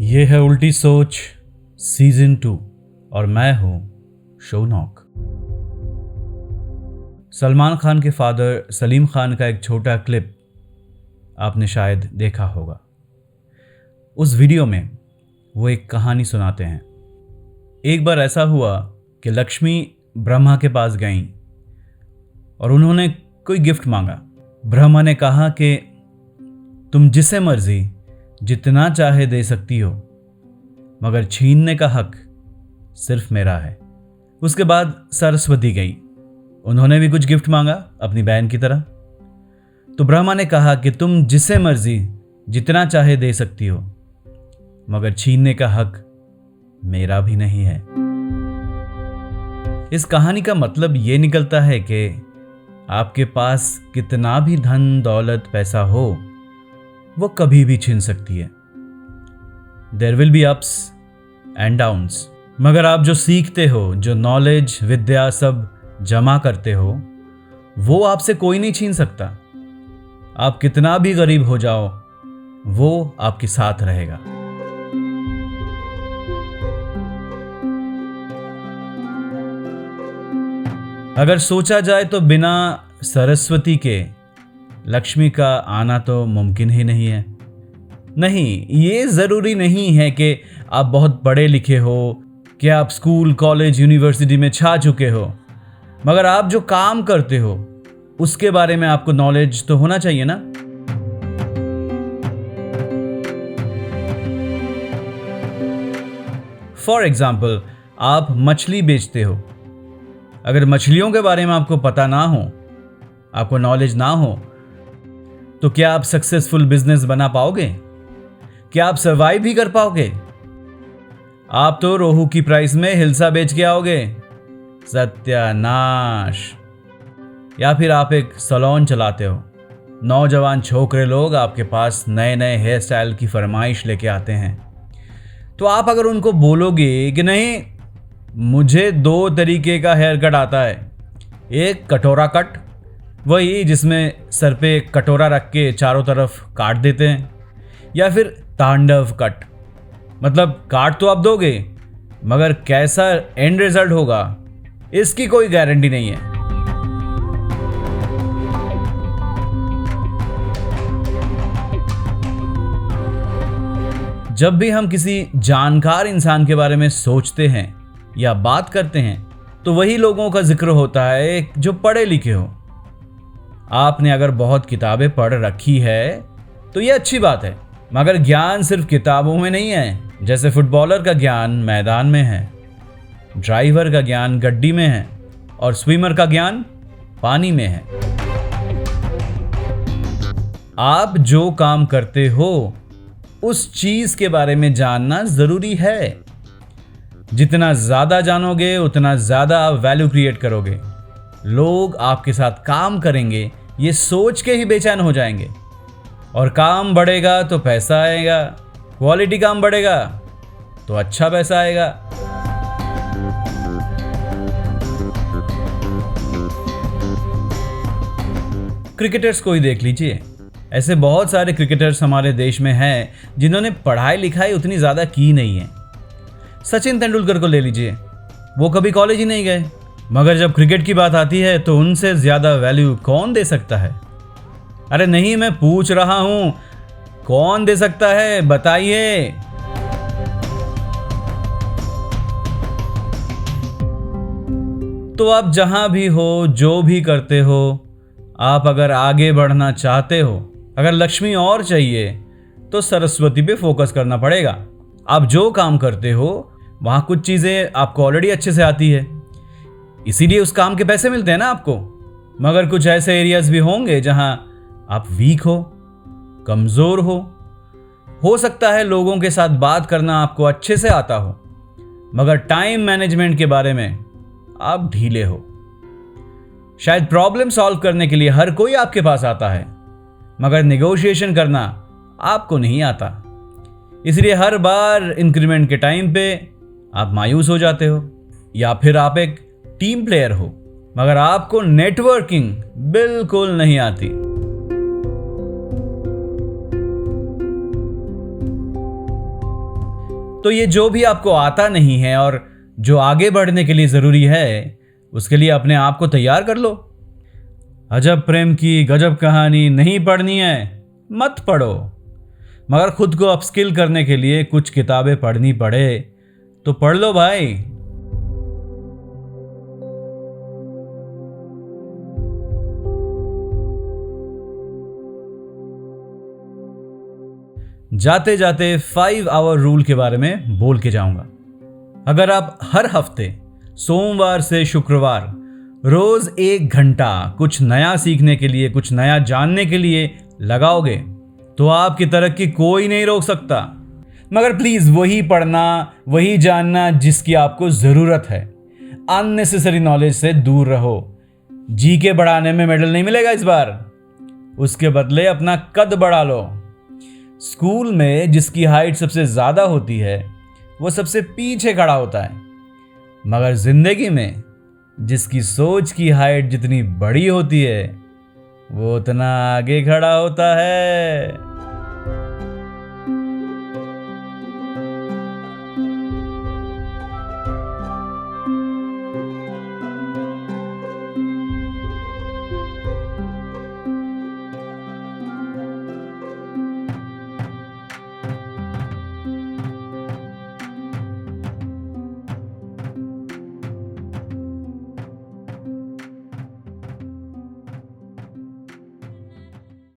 ये है उल्टी सोच सीजन 2 और मैं हूं शौनक। सलमान खान के फादर सलीम खान का एक छोटा क्लिप आपने शायद देखा होगा। उस वीडियो में वो एक कहानी सुनाते हैं। एक बार ऐसा हुआ कि लक्ष्मी ब्रह्मा के पास गईं और उन्होंने कोई गिफ्ट मांगा। ब्रह्मा ने कहा कि तुम जिसे मर्जी जितना चाहे दे सकती हो, मगर छीनने का हक सिर्फ मेरा है। उसके बाद सरस्वती गई, उन्होंने भी कुछ गिफ्ट मांगा अपनी बहन की तरह। तो ब्रह्मा ने कहा कि तुम जिसे मर्जी जितना चाहे दे सकती हो, मगर छीनने का हक मेरा भी नहीं है। इस कहानी का मतलब ये निकलता है कि आपके पास कितना भी धन दौलत पैसा हो, वो कभी भी छीन सकती है। There will be ups and downs, मगर आप जो सीखते हो, जो नॉलेज विद्या सब जमा करते हो, वो आपसे कोई नहीं छीन सकता। आप कितना भी गरीब हो जाओ, वो आपके साथ रहेगा। अगर सोचा जाए तो बिना सरस्वती के लक्ष्मी का आना तो मुमकिन ही नहीं है। नहीं, ये ज़रूरी नहीं है कि आप बहुत पढ़े लिखे हो, कि आप स्कूल कॉलेज यूनिवर्सिटी में छा चुके हो, मगर आप जो काम करते हो उसके बारे में आपको नॉलेज तो होना चाहिए ना। फॉर एग्जाम्पल, आप मछली बेचते हो। अगर मछलियों के बारे में आपको पता ना हो, आपको नॉलेज ना हो, तो क्या आप सक्सेसफुल बिजनेस बना पाओगे? क्या आप सर्वाइव भी कर पाओगे? आप तो रोहू की प्राइस में हिलसा बेच के आओगे, सत्यानाश। या फिर आप एक सैलून चलाते हो, नौजवान छोकरे लोग आपके पास नए नए हेयर स्टाइल की फरमाइश लेके आते हैं। तो आप अगर उनको बोलोगे कि नहीं, मुझे 2 तरीके का हेयर कट आता है, एक कटोरा कट, वही जिसमें सर पे एक कटोरा रख के चारों तरफ काट देते हैं, या फिर तांडव कट, मतलब काट तो आप दोगे, मगर कैसा एंड रिजल्ट होगा इसकी कोई गारंटी नहीं है। जब भी हम किसी जानकार इंसान के बारे में सोचते हैं या बात करते हैं, तो वही लोगों का जिक्र होता है जो पढ़े लिखे हो। आपने अगर बहुत किताबें पढ़ रखी है तो ये अच्छी बात है, मगर ज्ञान सिर्फ किताबों में नहीं है। जैसे फुटबॉलर का ज्ञान मैदान में है, ड्राइवर का ज्ञान गड्डी में है, और स्विमर का ज्ञान पानी में है। आप जो काम करते हो उस चीज के बारे में जानना जरूरी है। जितना ज्यादा जानोगे उतना ज्यादा आप वैल्यू क्रिएट करोगे। लोग आपके साथ काम करेंगे ये सोच के ही बेचैन हो जाएंगे, और काम बढ़ेगा तो पैसा आएगा, क्वालिटी काम बढ़ेगा तो अच्छा पैसा आएगा। क्रिकेटर्स को ही देख लीजिए। ऐसे बहुत सारे क्रिकेटर्स हमारे देश में हैं जिन्होंने पढ़ाई लिखाई उतनी ज़्यादा की नहीं है। सचिन तेंदुलकर को ले लीजिए, वो कभी कॉलेज ही नहीं गए, मगर जब क्रिकेट की बात आती है तो उनसे ज़्यादा वैल्यू कौन दे सकता है? अरे नहीं, मैं पूछ रहा हूँ, कौन दे सकता है, बताइए। तो आप जहाँ भी हो, जो भी करते हो, आप अगर आगे बढ़ना चाहते हो, अगर लक्ष्मी और चाहिए, तो सरस्वती पे फोकस करना पड़ेगा। आप जो काम करते हो वहाँ कुछ चीज़ें आपको ऑलरेडी अच्छे से आती है, इसीलिए उस काम के पैसे मिलते हैं ना आपको। मगर कुछ ऐसे एरियाज भी होंगे जहाँ आप वीक हो, कमज़ोर हो सकता है लोगों के साथ बात करना आपको अच्छे से आता हो, मगर टाइम मैनेजमेंट के बारे में आप ढीले हो। शायद प्रॉब्लम सॉल्व करने के लिए हर कोई आपके पास आता है, मगर नेगोशिएशन करना आपको नहीं आता। इसलिए हर बार इंक्रीमेंट के टाइम पे आप मायूस हो जाते हो। या फिर आप एक टीम प्लेयर हो, मगर आपको नेटवर्किंग बिल्कुल नहीं आती। तो ये जो भी आपको आता नहीं है और जो आगे बढ़ने के लिए ज़रूरी है, उसके लिए अपने आप को तैयार कर लो। अजब प्रेम की गजब कहानी नहीं पढ़नी है, मत पढ़ो। मगर खुद को अपस्किल करने के लिए कुछ किताबें पढ़नी पड़े तो पढ़ लो भाई। जाते जाते 5 आवर रूल के बारे में बोल के जाऊंगा। अगर आप हर हफ्ते सोमवार से शुक्रवार रोज 1 घंटा कुछ नया सीखने के लिए, कुछ नया जानने के लिए लगाओगे तो आपकी तरक्की कोई नहीं रोक सकता। मगर प्लीज वही पढ़ना, वही जानना जिसकी आपको जरूरत है। अननेसेसरी नॉलेज से दूर रहो। जीके बढ़ाने में मेडल नहीं मिलेगा इस बार, उसके बदले अपना कद बढ़ा लो। स्कूल में जिसकी हाइट सबसे ज्यादा होती है वो सबसे पीछे खड़ा होता है, मगर जिंदगी में जिसकी सोच की हाइट जितनी बड़ी होती है वो उतना आगे खड़ा होता है।